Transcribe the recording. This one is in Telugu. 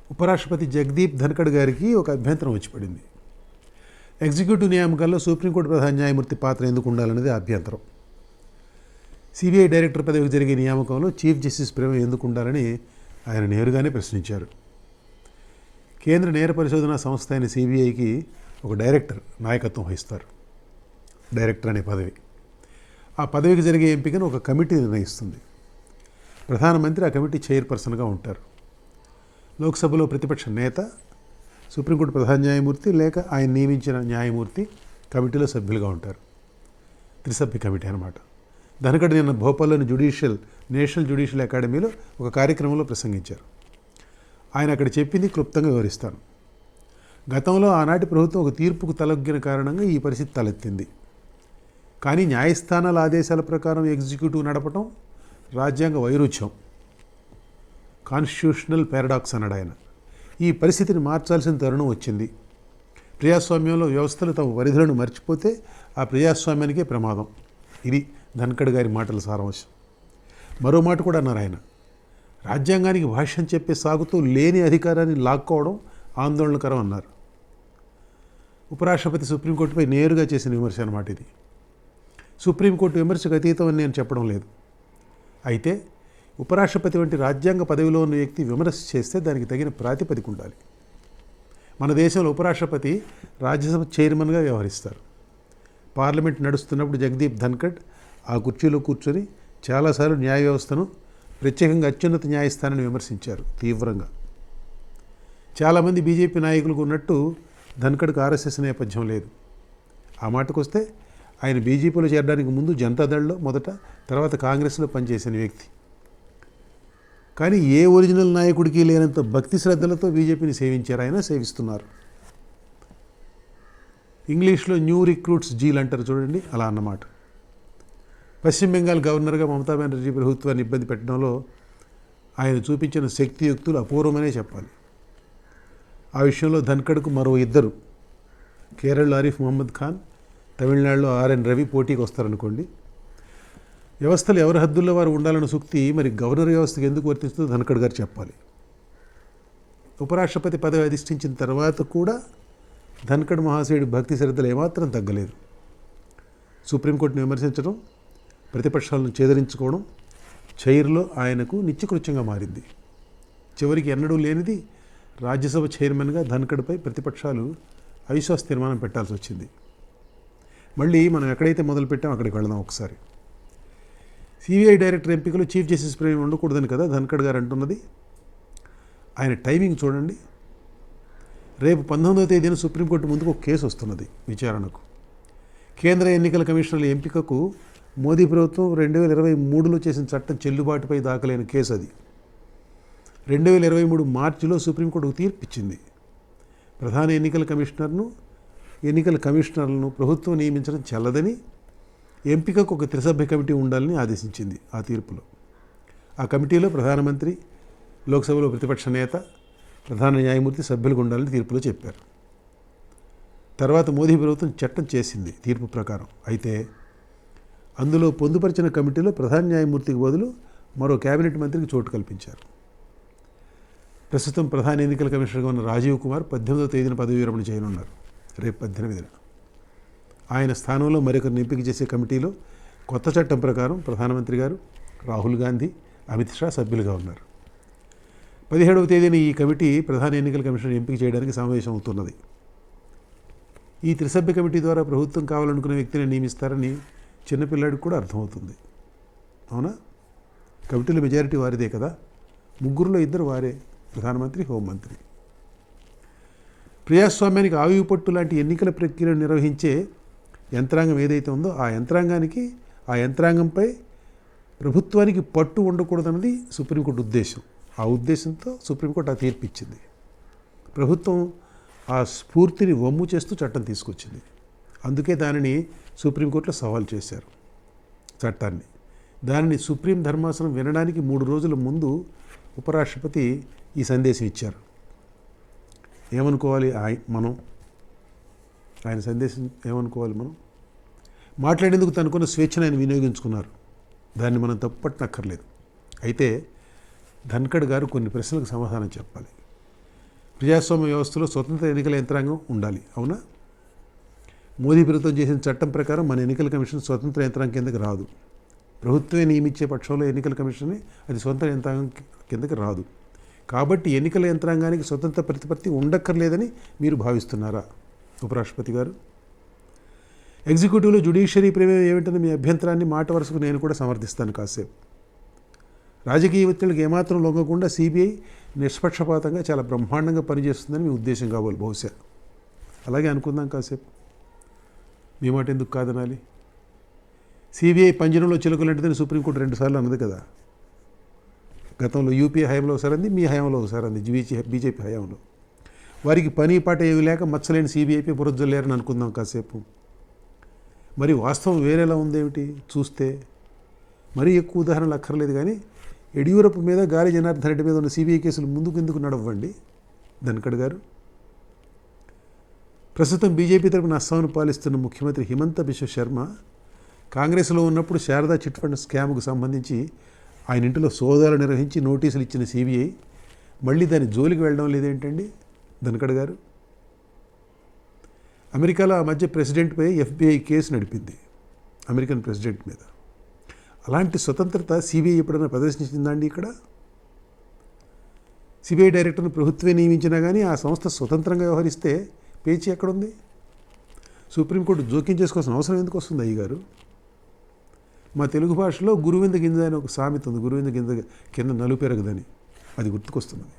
ఉపరాష్ట్రపతి జగదీప్ ధన్కడ్ గారికి ఒక అభ్యంతరం వచ్చి పడింది. ఎగ్జిక్యూటివ్ నియామకాల్లో సుప్రీంకోర్టు ప్రధాన న్యాయమూర్తి పాత్ర ఎందుకు ఉండాలనేది అభ్యంతరం. సిబిఐ డైరెక్టర్ పదవికి జరిగే నియామకంలో చీఫ్ జస్టిస్ ప్రమేయం ఎందుకు ఉండాలని ఆయన నేరుగానే ప్రశ్నించారు. కేంద్ర నేర పరిశోధనా సంస్థ అయిన సిబిఐకి ఒక డైరెక్టర్ నాయకత్వం వహిస్తారు. డైరెక్టర్ అనే పదవి. ఆ పదవికి జరిగే ఎంపికను ఒక కమిటీ నిర్ణయిస్తుంది. ప్రధానమంత్రి ఆ కమిటీ చైర్పర్సన్గా ఉంటారు. లోక్సభలో ప్రతిపక్ష నేత, సుప్రీంకోర్టు ప్రధాన న్యాయమూర్తి లేక ఆయన నియమించిన న్యాయమూర్తి కమిటీలో సభ్యులుగా ఉంటారు. త్రిసభ్య కమిటీ అన్నమాట. ధనకడ్ నిన్న భోపాల్లోని నేషనల్ జ్యుడిషియల్ అకాడమీలో ఒక కార్యక్రమంలో ప్రసంగించారు. ఆయన అక్కడ చెప్పింది క్లుప్తంగా వివరిస్తాను. గతంలో ఆనాటి ప్రభుత్వం ఒక తీర్పుకు తలొగ్గిన కారణంగా ఈ పరిస్థితి తలెత్తింది. కానీ న్యాయస్థానాల ఆదేశాల ప్రకారం ఎగ్జిక్యూటివ్ నడపటం రాజ్యాంగ వైరుధ్యం, కాన్స్టిట్యూషనల్ పారాడాక్స్ అన్నాడు ఆయన. ఈ పరిస్థితిని మార్చాల్సిన తరుణం వచ్చింది. ప్రజాస్వామ్యంలో వ్యవస్థలు తమ పరిధులను మర్చిపోతే ఆ ప్రజాస్వామ్యానికే ప్రమాదం. ఇది ధన్కడ్ గారి మాటల సారాంశం. మరో మాట కూడా అన్నారు ఆయన. రాజ్యాంగానికి భాష్యం చెప్పే సాగుతూ లేని అధికారాన్ని లాక్కోవడం ఆందోళనకరం అన్నారు. ఉపరాష్ట్రపతి సుప్రీంకోర్టుపై నేరుగా చేసిన విమర్శ అన్నమాట ఇది. సుప్రీంకోర్టు విమర్శకు అతీతం అని నేను చెప్పడం లేదు. అయితే ఉపరాష్ట్రపతి వంటి రాజ్యాంగ పదవిలో ఉన్న వ్యక్తి విమర్శ చేస్తే దానికి తగిన ప్రాతిపదిక ఉండాలి. మన దేశంలో ఉపరాష్ట్రపతి రాజ్యసభ చైర్మన్గా వ్యవహరిస్తారు. పార్లమెంట్ నడుస్తున్నప్పుడు జగదీప్ ధన్కడ్ ఆ కుర్చీలో కూర్చొని చాలాసార్లు న్యాయ వ్యవస్థను, ప్రత్యేకంగా అత్యున్నత న్యాయస్థానాన్ని విమర్శించారు తీవ్రంగా. చాలామంది బీజేపీ నాయకులకు ఉన్నట్టు ధన్కడ్కు ఆర్ఎస్ఎస్ నేపథ్యం లేదు. ఆ మాటకొస్తే ఆయన బీజేపీలో చేరడానికి ముందు జనతాదళ్లో మొదట, తర్వాత కాంగ్రెస్లో పనిచేసిన వ్యక్తి. కానీ ఏ ఒరిజినల్ నాయకుడికి లేనంత భక్తి శ్రద్ధలతో బీజేపీని సేవించారు, ఆయన సేవిస్తున్నారు. ఇంగ్లీష్లో న్యూ రిక్రూట్స్ జీల్ అంటారు చూడండి, అలా అన్నమాట. పశ్చిమ బెంగాల్ గవర్నర్గా మమతా బెనర్జీ ప్రభుత్వాన్ని ఇబ్బంది పెట్టడంలో ఆయన చూపించిన శక్తియుక్తులు అపూర్వమనే చెప్పాలి. ఆ విషయంలో ధన్కడ్కు మరో ఇద్దరు, కేరళలో ఆరిఫ్ మహమ్మద్ ఖాన్, తమిళనాడులో ఆర్ఎన్ రవి పోటీకి వస్తారనుకోండి. వ్యవస్థలు ఎవరి హద్దుల్లో వారు ఉండాలన్న సూక్తి మరి గవర్నర్ వ్యవస్థకు ఎందుకు వర్తిస్తుందో ధన్కడ్ గారు చెప్పాలి. ఉపరాష్ట్రపతి పదవి అధిష్ఠించిన తర్వాత కూడా ధన్కడ్ మహాశయుడి భక్తి శ్రద్ధలు ఏమాత్రం తగ్గలేదు. సుప్రీంకోర్టును విమర్శించడం, ప్రతిపక్షాలను చేదరించుకోవడం చైర్లో ఆయనకు నిత్యకృత్యంగా మారింది. చివరికి ఎన్నడూ లేనిది రాజ్యసభ చైర్మన్గా ధన్కడ్పై ప్రతిపక్షాలు అవిశ్వాస తీర్మానం పెట్టాల్సి వచ్చింది. మళ్ళీ మనం ఎక్కడైతే మొదలుపెట్టామో అక్కడికి వెళదాం ఒకసారి. సిబిఐ డైరెక్టర్ ఎంపికలో చీఫ్ జస్టిస్ ప్రమేయం ఉండకూడదని కదా ధన్కడ్ గారు అంటున్నది. ఆయన టైమింగ్ చూడండి. రేపు 19వ తేదీన సుప్రీంకోర్టు ముందుకు ఒక కేసు వస్తున్నది విచారణకు. కేంద్ర ఎన్నికల కమిషనర్ల ఎంపికకు మోదీ ప్రభుత్వం 2023లో చేసిన చట్టం చెల్లుబాటుపై దాఖలైన కేసు అది. 2023 మార్చిలో సుప్రీంకోర్టుకు తీర్పు ఇచ్చింది. ప్రధాన ఎన్నికల కమిషనర్లను ప్రభుత్వం నియమించడం చెల్లదని, ఎంపికకు ఒక త్రిసభ్య కమిటీ ఉండాలని ఆదేశించింది ఆ తీర్పులో. ఆ కమిటీలో ప్రధానమంత్రి, లోక్సభలో ప్రతిపక్ష నేత, ప్రధాన న్యాయమూర్తి సభ్యులుగా ఉండాలని తీర్పులో చెప్పారు. తర్వాత మోదీ ప్రభుత్వం చట్టం చేసింది తీర్పు ప్రకారం. అయితే అందులో పొందుపరిచిన కమిటీలో ప్రధాన న్యాయమూర్తికి బదులు మరో కేబినెట్ మంత్రికి చోటు కల్పించారు. ప్రస్తుతం ప్రధాన ఎన్నికల కమిషనర్గా ఉన్న రాజీవ్ కుమార్ 18వ తేదీన పదవి విరమణ చేయనున్నారు, రేపు 18న. ఆయన స్థానంలో మరొకరిని ఎంపిక చేసే కమిటీలో కొత్త చట్టం ప్రకారం ప్రధానమంత్రి గారు, రాహుల్ గాంధీ, అమిత్ షా సభ్యులుగా ఉన్నారు. 17వ తేదీన ఈ కమిటీ ప్రధాన ఎన్నికల కమిషనర్ ఎంపిక చేయడానికి సమావేశం అవుతున్నది. ఈ త్రిసభ్య కమిటీ ద్వారా ప్రభుత్వం కావాలనుకునే వ్యక్తిని నియమిస్తారని చిన్నపిల్లాడికి కూడా అర్థమవుతుంది. అవునా? కమిటీలో మెజారిటీ వారిదే కదా. 3లో 2 వారే, ప్రధానమంత్రి, హోంమంత్రి. ప్రజాస్వామ్యానికి ఆయువు పట్టు లాంటి ఎన్నికల ప్రక్రియను నిర్వహించే యంత్రాంగం ఏదైతే ఉందో ఆ యంత్రాంగంపై ప్రభుత్వానికి పట్టు ఉండకూడదన్నది సుప్రీంకోర్టు ఉద్దేశం. ఆ ఉద్దేశంతో సుప్రీంకోర్టు ఆ తీర్పు ఇచ్చింది. ప్రభుత్వం ఆ స్ఫూర్తిని వమ్ము చేస్తూ చట్టం తీసుకొచ్చింది. అందుకే దానిని సుప్రీంకోర్టులో సవాల్ చేశారు చట్టాన్ని. దానిని సుప్రీం ధర్మాసనం వినడానికి 3 రోజుల ముందు ఉపరాష్ట్రపతి ఈ సందేశం ఇచ్చారు. ఏమనుకోవాలి మనం? ఆయన సందేశం ఏమనుకోవాలి మనం? మాట్లాడేందుకు తనకున్న స్వేచ్ఛను ఆయన వినియోగించుకున్నారు. దాన్ని మనం తప్పుపట్టనక్కర్లేదు. అయితే ధన్కడ్ గారు కొన్ని ప్రశ్నలకు సమాధానం చెప్పాలి. ప్రజాస్వామ్య వ్యవస్థలో స్వతంత్ర ఎన్నికల యంత్రాంగం ఉండాలి, అవునా? మోదీ ప్రభుత్వం చేసిన చట్టం ప్రకారం మన ఎన్నికల కమిషన్ స్వతంత్ర యంత్రాంగం కిందకి రాదు. ప్రభుత్వమే నియమించే పక్షంలో ఎన్నికల కమిషన్ అది స్వతంత్ర యంత్రాంగం కిందకి రాదు. కాబట్టి ఎన్నికల యంత్రాంగానికి స్వతంత్ర ప్రతిపత్తి ఉండక్కర్లేదని మీరు భావిస్తున్నారా ఉపరాష్ట్రపతి గారు? ఎగ్జిక్యూటివ్లో జ్యుడిషియరీ ప్రమేయం ఏమిటని మీ అభ్యంతరాన్ని మాట వరుసకు నేను కూడా సమర్థిస్తాను కాసేపు. రాజకీయ ఒత్తిడికి ఏమాత్రం లొంగకుండా సిబిఐ నిష్పక్షపాతంగా చాలా బ్రహ్మాండంగా పనిచేస్తుందని మీ ఉద్దేశం కాబోలు బహుశా. అలాగే అనుకుందాం కాసేపు. మీ మాట ఎందుకు కాదనాలి? సిబిఐ పంజరంలో చిలుకలంటిదని సుప్రీంకోర్టు 2 సార్లు అన్నది కదా. గతంలో యూపీఏ హయాంలో ఒకసారి అంది, మీ హయాంలో ఒకసారి అంది, బీజేపీ హయాంలో. వారికి పని పాట ఏమి లేక మచ్చలేని సిబిఐపై బురదలేరని అనుకుందాం కాసేపు. మరి వాస్తవం వేరేలా ఉందేమిటి చూస్తే? మరీ ఎక్కువ ఉదాహరణలు అక్కర్లేదు కానీ యడియూరప్ప మీద, గాలి జనార్దన్ రెడ్డి మీద ఉన్న సిబిఐ కేసులు ముందుకు ఎందుకు నడవండి ధన్కడ్ గారు? ప్రస్తుతం బీజేపీ తరపున అస్సాంను పాలిస్తున్న ముఖ్యమంత్రి హిమంత బిశ్వ శర్మ కాంగ్రెస్లో ఉన్నప్పుడు శారదా చిట్ ఫండ్ స్కామ్కు సంబంధించి ఆయన ఇంటిలో సోదాలు నిర్వహించి నోటీసులు ఇచ్చిన సిబిఐ మళ్ళీ దాని జోలికి వెళ్ళడం లేదేంటండి ధన్కడ్ గారు? అమెరికాలో ఆ మధ్య ప్రెసిడెంట్పై ఎఫ్బిఐ కేసు నడిపింది, అమెరికన్ ప్రెసిడెంట్ మీద. అలాంటి స్వతంత్రత సిబిఐ ఎప్పుడైనా ప్రదర్శించిందా అండి? ఇక్కడ సిబిఐ డైరెక్టర్ను ప్రభుత్వమే నియమించినా కానీ ఆ సంస్థ స్వతంత్రంగా వ్యవహరిస్తే పేచీ ఎక్కడుంది? సుప్రీంకోర్టు జోక్యం చేసుకోవాల్సిన అవసరం ఎందుకు వస్తుంది అయ్యగారు? మా తెలుగు భాషలో గురువింద గింజ అని ఒక సామెత ఉంది, గురువింద గింజ కింద నలుపెరగదని, అది గుర్తుకొస్తున్నది.